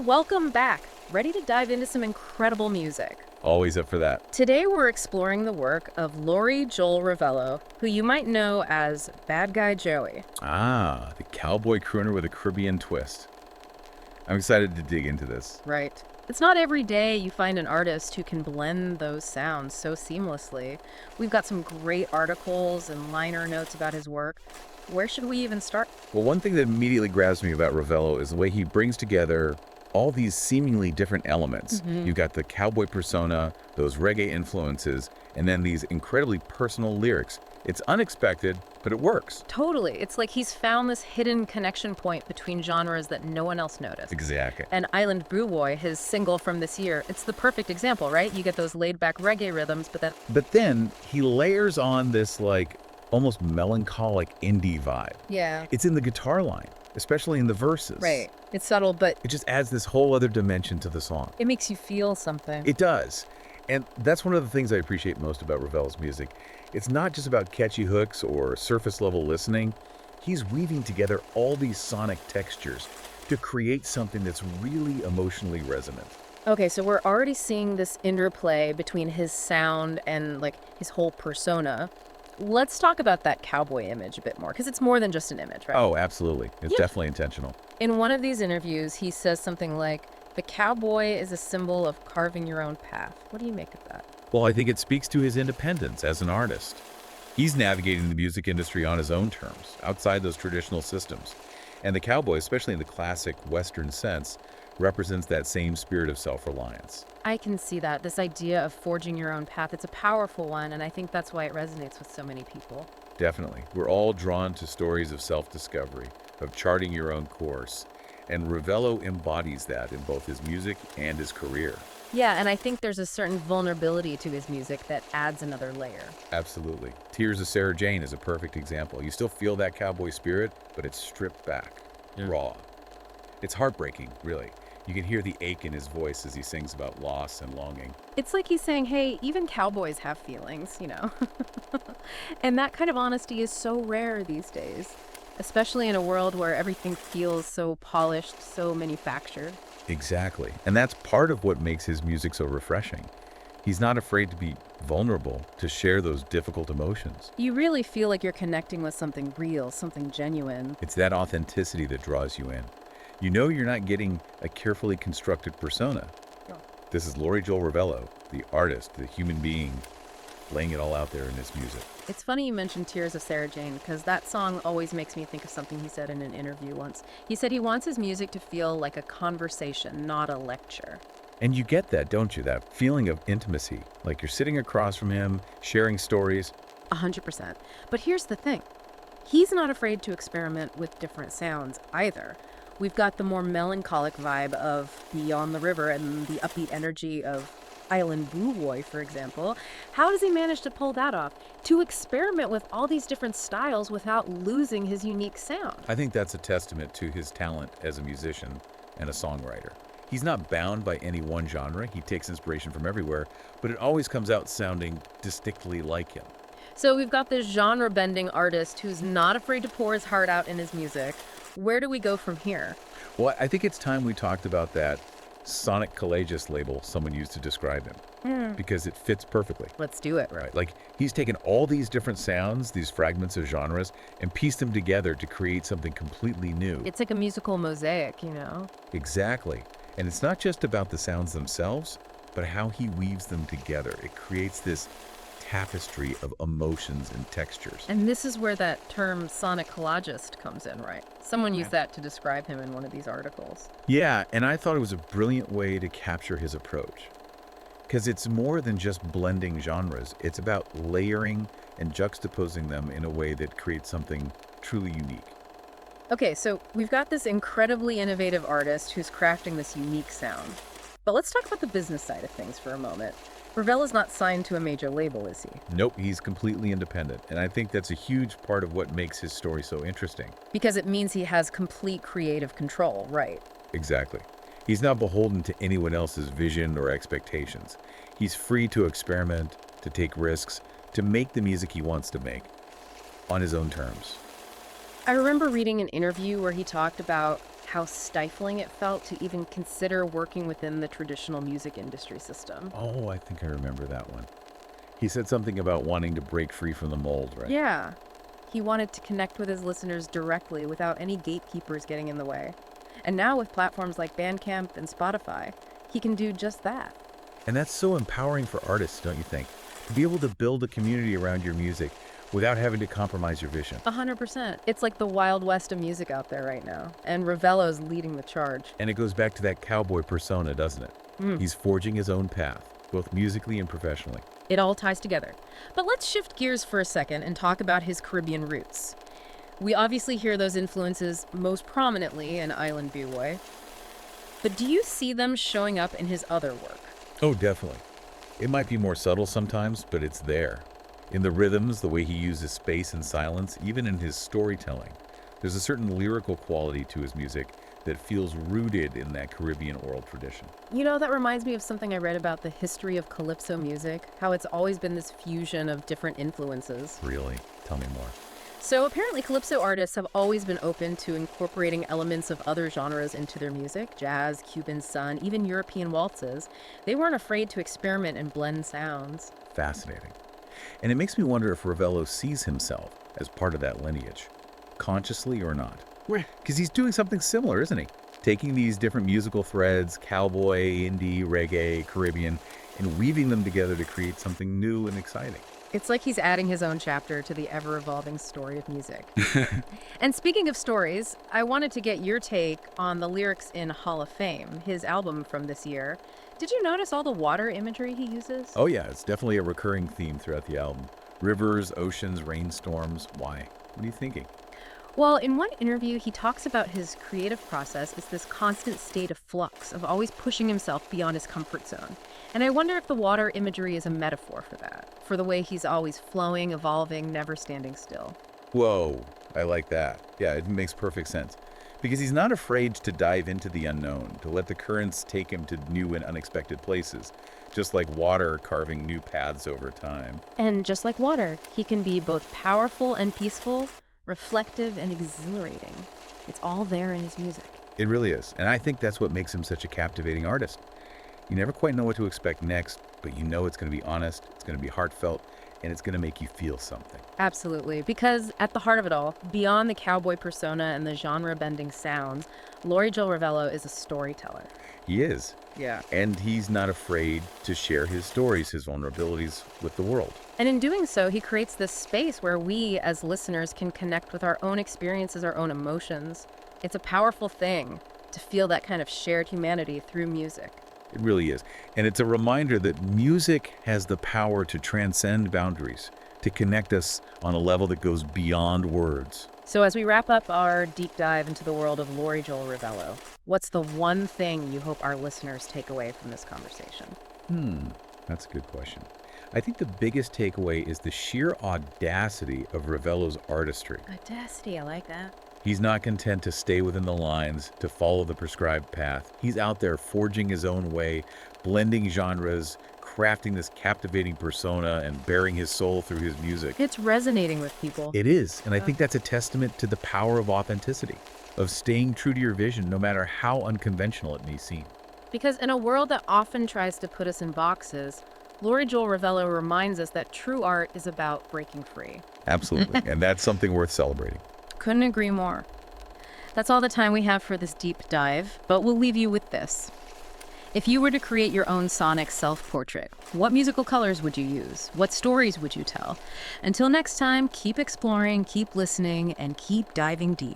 welcome back. Ready to dive into some incredible music. Always up for that. Today we're exploring the work of Laurie Joel Ravello, who you might know as Bad Guy Joey. Ah, the cowboy crooner with a Caribbean twist. I'm excited to dig into this. Right. It's not every day you find an artist who can blend those sounds so seamlessly. We've got some great articles and liner notes about his work. Where should we even start? Well, one thing that immediately grabs me about Ravello is the way he brings together all these seemingly different elements. You've got the cowboy persona, those reggae influences, and then these incredibly personal lyrics. It's unexpected, but it works. Totally. It's like he's found this hidden connection point between genres that no one else noticed. Exactly. And Island Boy, his single from this year, it's the perfect example, right? You get those laid-back reggae rhythms, But then he layers on this almost melancholic indie vibe. Yeah. It's in the guitar line, especially in the verses. Right. It's subtle, but It just adds this whole other dimension to the song. it makes you feel something. It does. And that's one of the things I appreciate most about Ravel's music. It's not just about catchy hooks or surface level listening. He's weaving together all these sonic textures to create something that's really emotionally resonant. Okay, so we're already seeing this interplay between his sound and his whole persona. Let's talk about that cowboy image a bit more, because it's more than just an image, right? Oh, absolutely. It's Yeah. definitely intentional. In one of these interviews, he says something like, "The cowboy is a symbol of carving your own path." What do you make of that? Well, I think it speaks to his independence as an artist. He's navigating the music industry on his own terms, outside those traditional systems. And the cowboy, especially in the classic Western sense, represents that same spirit of self-reliance. I can see that. This idea of forging your own path, it's a powerful one, and I think that's why it resonates with so many people. Definitely. We're all drawn to stories of self-discovery, of charting your own course. And Ravello embodies that in both his music and his career. Yeah, and I think there's a certain vulnerability to his music that adds another layer. Absolutely. Tears of Sarah Jane is a perfect example. You still feel that cowboy spirit, but it's stripped back, raw. It's heartbreaking, really. You can hear the ache in his voice as he sings about loss and longing. It's like he's saying, hey, even cowboys have feelings. And that kind of honesty is so rare these days, especially in a world where everything feels so polished, so manufactured. Exactly. And that's part of what makes his music so refreshing. He's not afraid to be vulnerable, to share those difficult emotions. You really feel like you're connecting with something real, something genuine. It's that authenticity that draws you in. You know you're not getting a carefully constructed persona. Yeah. This is Laurie Joel Ravello, the artist, the human being, laying it all out there in his music. It's funny you mentioned Tears of Sarah Jane, because that song always makes me think of something he said in an interview once. He said he wants his music to feel like a conversation, not a lecture. And you get that, don't you? That feeling of intimacy, like you're sitting across from him, sharing stories. 100%. But here's the thing. He's not afraid to experiment with different sounds either. We've got the more melancholic vibe of Beyond the River and the upbeat energy of Island Boy, for example. How does he manage to pull that off? To experiment with all these different styles without losing his unique sound. I think that's a testament to his talent as a musician and a songwriter. He's not bound by any one genre. He takes inspiration from everywhere, but it always comes out sounding distinctly like him. So we've got this genre-bending artist who's not afraid to pour his heart out in his music. Where do we go from here? Well, I think it's time we talked about that sonic collageist label someone used to describe him, because it fits perfectly. Let's do it. Right. Like he's taken all these different sounds, these fragments of genres, and pieced them together to create something completely new. It's like a musical mosaic, Exactly. And it's not just about the sounds themselves, but how he weaves them together. It creates this tapestry of emotions and textures. And this is where that term sonic collagist comes in, right? Someone used that to describe him in one of these articles. Yeah, and I thought it was a brilliant way to capture his approach. Because it's more than just blending genres. It's about layering and juxtaposing them in a way that creates something truly unique. Okay, so we've got this incredibly innovative artist who's crafting this unique sound. But let's talk about the business side of things for a moment. Ravello's not signed to a major label, is he? Nope, he's completely independent. And I think that's a huge part of what makes his story so interesting. Because it means he has complete creative control, right? Exactly. He's not beholden to anyone else's vision or expectations. He's free to experiment, to take risks, to make the music he wants to make on his own terms. I remember reading an interview where he talked about how stifling it felt to even consider working within the traditional music industry system. Oh, I think I remember that one. He said something about wanting to break free from the mold, right? Yeah, he wanted to connect with his listeners directly without any gatekeepers getting in the way. And now with platforms like Bandcamp and Spotify, he can do just that. And that's so empowering for artists, don't you think? To be able to build a community around your music without having to compromise your vision. 100%. It's like the Wild West of music out there right now, and Ravello's leading the charge. And it goes back to that cowboy persona, doesn't it? He's forging his own path, both musically and professionally. It all ties together. But let's shift gears for a second and talk about his Caribbean roots. We obviously hear those influences most prominently in Island B-Boy, but do you see them showing up in his other work? Oh, definitely. It might be more subtle sometimes, but it's there. In the rhythms, the way he uses space and silence, even in his storytelling. There's a certain lyrical quality to his music that feels rooted in that Caribbean oral tradition. You know, that reminds me of something I read about the history of calypso music, how it's always been this fusion of different influences. Really? Tell me more. So apparently calypso artists have always been open to incorporating elements of other genres into their music, jazz, Cuban sun, even European waltzes. They weren't afraid to experiment and blend sounds. Fascinating. And it makes me wonder if Ravello sees himself as part of that lineage, consciously or not. Because he's doing something similar, isn't he? Taking these different musical threads, cowboy, indie, reggae, Caribbean, and weaving them together to create something new and exciting. It's like he's adding his own chapter to the ever-evolving story of music. And speaking of stories, I wanted to get your take on the lyrics in Hall of Fame, his album from this year. Did you notice all the water imagery he uses? Oh yeah, it's definitely a recurring theme throughout the album. Rivers, oceans, rainstorms. Why? What are you thinking? Well, in one interview, he talks about his creative process as this constant state of flux, of always pushing himself beyond his comfort zone. And I wonder if the water imagery is a metaphor for that, for the way he's always flowing, evolving, never standing still. Whoa, I like that. Yeah, it makes perfect sense. Because he's not afraid to dive into the unknown, to let the currents take him to new and unexpected places, just like water carving new paths over time. And just like water, he can be both powerful and peaceful, reflective and exhilarating. It's all there in his music. It really is. And I think that's what makes him such a captivating artist. You never quite know what to expect next, but you know it's going to be honest, it's going to be heartfelt, and it's going to make you feel something. Absolutely, because at the heart of it all, beyond the cowboy persona and the genre-bending sounds, Laurie Joe Ravello is a storyteller. He is. Yeah. And he's not afraid to share his stories, his vulnerabilities with the world. And in doing so, he creates this space where we, as listeners, can connect with our own experiences, our own emotions. It's a powerful thing to feel that kind of shared humanity through music. It really is. And it's a reminder that music has the power to transcend boundaries, to connect us on a level that goes beyond words. So as we wrap up our deep dive into the world of Laurie Joel Ravello, what's the one thing you hope our listeners take away from this conversation? That's a good question. I think the biggest takeaway is the sheer audacity of Ravello's artistry. Audacity, I like that. He's not content to stay within the lines, to follow the prescribed path. He's out there forging his own way, blending genres, crafting this captivating persona, and bearing his soul through his music. It's resonating with people. It is, and I think that's a testament to the power of authenticity, of staying true to your vision, no matter how unconventional it may seem. Because in a world that often tries to put us in boxes, Laurie Joel Ravello reminds us that true art is about breaking free. Absolutely, and that's something worth celebrating. Couldn't agree more. That's all the time we have for this deep dive, but we'll leave you with this. If you were to create your own sonic self-portrait, what musical colors would you use? What stories would you tell? Until next time, keep exploring, keep listening, and keep diving deep.